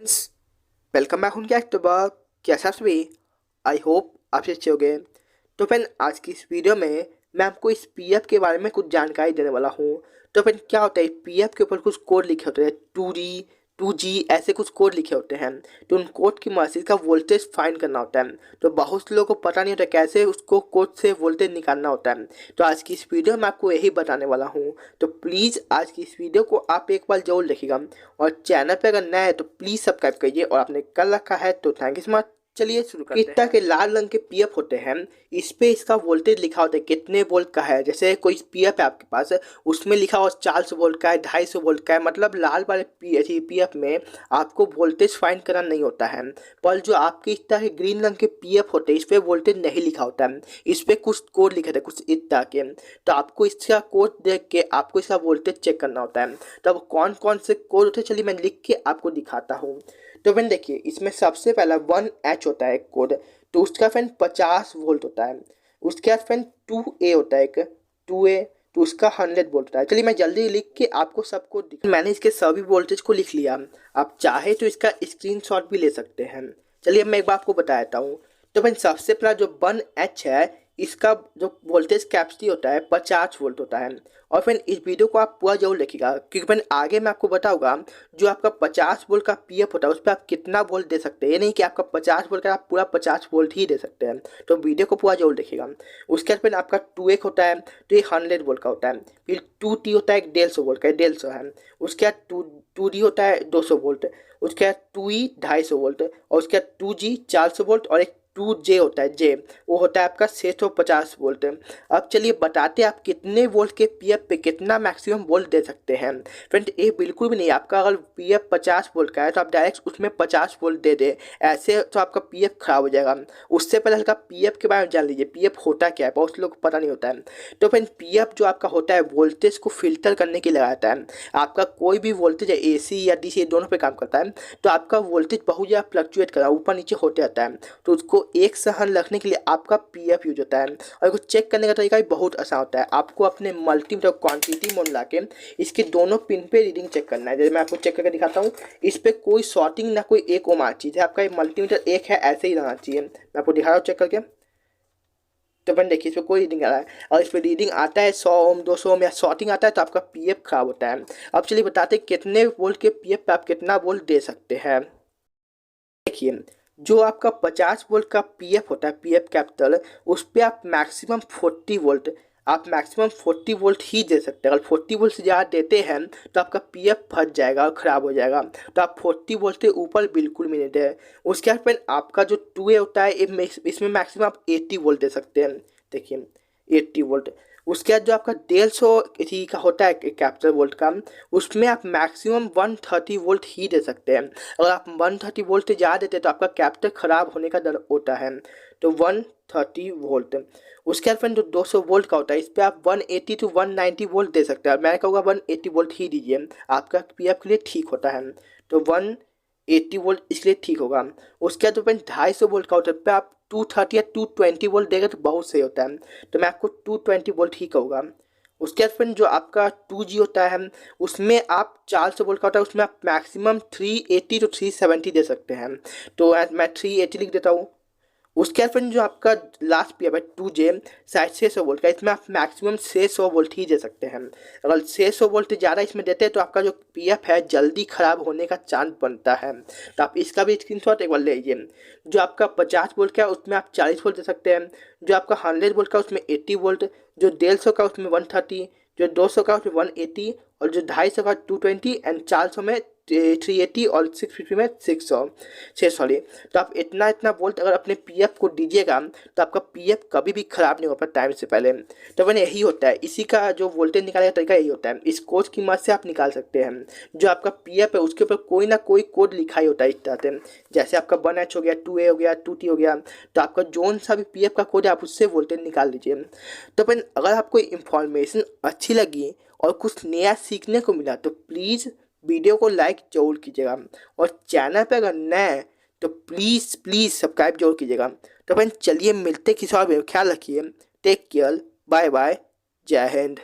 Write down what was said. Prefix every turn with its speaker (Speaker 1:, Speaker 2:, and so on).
Speaker 1: Welcome back उनके अक्टूबर कैसा सभी। आई होप आप अच्छे हो गए। तो फ्रेंड आज की इस वीडियो में मैं आपको इस पीएफ के बारे में कुछ जानकारी देने वाला हूँ। तो फ्रेंड क्या होता है, पीएफ के ऊपर कुछ कोड लिखे होते हैं, 2G ऐसे कुछ कोड लिखे होते हैं। तो उन कोड की मदद से इसका वोल्टेज फाइंड करना होता है। तो बहुत से लोगों को पता नहीं होता कैसे उसको कोड से वोल्टेज निकालना होता है। तो आज की इस वीडियो में आपको यही बताने वाला हूँ। तो प्लीज़ आज की इस वीडियो को आप एक बार जरूर देखिएगा और चैनल पे अगर नया है तो प्लीज़ सब्सक्राइब करिए और आपने कर रखा है तो थैंक यू सो मच। चलिए शुरू करते हैं। इतना के लाल रंग के पीएफ होते हैं, इस पे इसका वोल्टेज लिखा होता है कितने वोल्ट का है। जैसे कोई पीएफ है आपके पास, उसमें लिखा हुआ 400 वोल्ट का है, 250 वोल्ट का है, मतलब लाल वाले पीएफ में आपको वोल्टेज फाइंड करना नहीं होता है। पर जो आपके इस तरह के ग्रीन रंग के पीएफ होते हैं, इस पे वोल्टेज नहीं लिखा होता है, इस पे कुछ कोड लिखे थे कुछ इस तरह के। तो आपको इसका कोड देख के आपको इसका वोल्टेज चेक करना होता है। तो अब कौन कौन से कोड होते हैं चलिए मैं लिख के आपको दिखाता हूँ। तो फ्रेंड देखिए, इसमें सबसे पहला 1H होता है एक कोड। तो उसका फ्रेंड 50 वोल्ट होता है। उसके बाद फ्रेंड 2A होता है एक 2A, तो उसका 100 वोल्ट होता है। चलिए मैं जल्दी लिख के आपको सबको मैंने इसके सभी वोल्टेज को लिख लिया। आप चाहे तो इसका स्क्रीनशॉट भी ले सकते हैं। चलिए मैं एक बार आपको बता देता हूँ। तो फ्रेंड सबसे पहला जो 1H है, इसका जो वोल्टेज कैपेसिटी होता है 50 वोल्ट होता है। और फिर इस वीडियो को आप पूरा जरूर देखिएगा, क्योंकि फिर आगे मैं आपको बताऊंगा जो आपका 50 वोल्ट का पीएफ होता है उस पर आप कितना वोल्ट दे सकते हैं। ये नहीं कि आपका 50 वोल्ट का आप पूरा 50 वोल्ट ही दे सकते हैं। तो वीडियो को पूरा जरूर देखिएगा। उसके बाद फिर आपका 2A होता है, तो ये 100 वोल्ट का होता है। फिर 2T होता है 150 वोल्ट का, 150 है। उसके बाद 2D होता है 200 वोल्ट। उसके बाद 2E 250 वोल्ट। और उसके बाद 2G 400 वोल्ट। और एक 2J होता है, जे वो होता है आपका 650 वोल्ट। अब चलिए बताते हैं आप कितने वोल्ट के पीएफ पे कितना मैक्सिमम वोल्ट दे सकते हैं। फ्रेंड ये बिल्कुल भी नहीं, आपका अगर पीएफ 50 वोल्ट का है तो आप डायरेक्ट उसमें 50 वोल्ट दे दे, ऐसे तो आपका पीएफ खराब हो जाएगा। उससे पहले हल्का पीएफ के बारे में जान लीजिए, पीएफ होता क्या है, बहुत लोग को पता नहीं होता है। तो फ्रेंड पीएफ जो आपका होता है वोल्टेज को फिल्टर करने के लिए लगाता है। आपका कोई भी वोल्टेज है, एसी या डीसी दोनों पे काम करता है। तो आपका वोल्टेज बहुत ज़्यादा फ्लक्चुएट कर रहा है, ऊपर नीचे होते रहता है। तो उसको एक सहन रखने के लिए आपका पीएफ यूज होता है। और इसको चेक करने का तरीका भी बहुत आसान होता है। आपको अपने मल्टीमीटर क्वांटिटी मोड ला के इसके दोनों पिन पे रीडिंग चेक करना है। जैसे मैं आपको चेक करके दिखाता हूँ, इस पर कोई शॉर्टिंग ना कोई एक ओम चीज़ है। आपका मल्टीमीटर एक है, ऐसे ही रहना चाहिए। मैं आपको दिखा रहा हूँ चेक करके। तो अपन देखिए, इस पर कोई रीडिंग आ रहा है और इस पर रीडिंग आता है 100 ओम 200 ओम या शॉर्टिंग आता है तो आपका पीएफ खराब होता है। अब चलिए बताते हैं कितने वोल्ट के पीएफ पे आप कितना वोल्ट दे सकते हैं। देखिए, जो आपका 50 वोल्ट का पीएफ होता है, पीएफ कैपिटल, उस पर आप मैक्सिमम 40 वोल्ट, आप मैक्सिमम 40 वोल्ट ही दे सकते हैं। अगर 40 वोल्ट से ज़्यादा देते हैं तो आपका पीएफ फट जाएगा और ख़राब हो जाएगा। तो आप 40 वोल्ट से ऊपर बिल्कुल भी नहीं दें। उसके बाद फिर आपका जो 2A होता है, इसमें मैक्सिमम आप 80 वोल्ट दे सकते हैं। देखिए 80 वोल्ट। उसके बाद जो आपका 150 का होता है कैपिटल वोल्ट का, उसमें आप मैक्सिमम 130 वोल्ट ही दे सकते हैं। अगर आप 130 वोल्ट से ज़्यादा देते हैं तो आपका कैपिटल ख़राब होने का डर होता है। तो 130 वोल्ट। उसके बाद फिर जो 200 वोल्ट का होता है, इस पर आप 180 टू 190 वोल्ट दे सकते हैं। मैं कहूँगा 180 वोल्ट ही दीजिए, आपका पीएफ के लिए ठीक होता है। तो 180 वोल्ट इसके लिए ठीक होगा। उसके बाद तो फिर 250 वोल्ट का होता है, पे आप 230 या 220 वोल्ट देगा तो बहुत सही होता है। तो मैं आपको 220 वोल्ट ही कहूँगा। उसके बाद फिर जो आपका 2G होता है, उसमें आप 400 वोल्ट का होता है, उसमें आप मैक्सिमम 380 टू 370 दे सकते हैं। तो मैं 380 लिख देता हूँ। उसके बाद फिर जो आपका लास्ट पीएफ है 2J, 600 वोल्ट का, इसमें आप मैक्सिमम 600 वोल्ट ही दे सकते हैं। अगर 600 वोल्ट ज़्यादा इसमें देते हैं तो आपका जो पीएफ है जल्दी ख़राब होने का चांस बनता है। तो आप इसका भी स्क्रीनशॉट एक बार ले लीजिए। जो आपका 50 वोल्ट का है उसमें आप 40 वोल्ट दे सकते हैं। जो आपका 100 वोल्ट का उसमें 80 वोल्ट। जो 150 का उसमें 130। जो 200 का उसमें 180। और जो 250 का 220 एंड 400 में 380 और 650 में 600। तो आप इतना इतना वोल्ट अगर अपने पीएफ को दीजिएगा तो आपका पीएफ कभी भी ख़राब नहीं होगा टाइम से पहले। तो मैंने यही होता है, इसी का जो वोल्टेज निकालने का तरीका यही होता है। इस कोड की मदद से आप निकाल सकते हैं। जो आपका पीएफ है उसके ऊपर कोई ना कोई कोड लिखा ही होता है इस तरह से। जैसे आपका 1H हो गया, 2A हो गया, 2T हो गया, तो आपका जोन सा भी पीएफ का कोड है आप उससे वोल्टेज निकाल लीजिए। तो फिर अगर आपको इन्फॉर्मेशन अच्छी लगी और कुछ नया सीखने को मिला तो प्लीज़ वीडियो को लाइक जरूर कीजिएगा और चैनल पे अगर नए हैं तो प्लीज़ प्लीज़ सब्सक्राइब जरूर कीजिएगा। तो फ्रेंड चलिए मिलते किसी और वीडियो में, ख्याल रखिए, टेक केयर, बाय बाय, जय हिंद।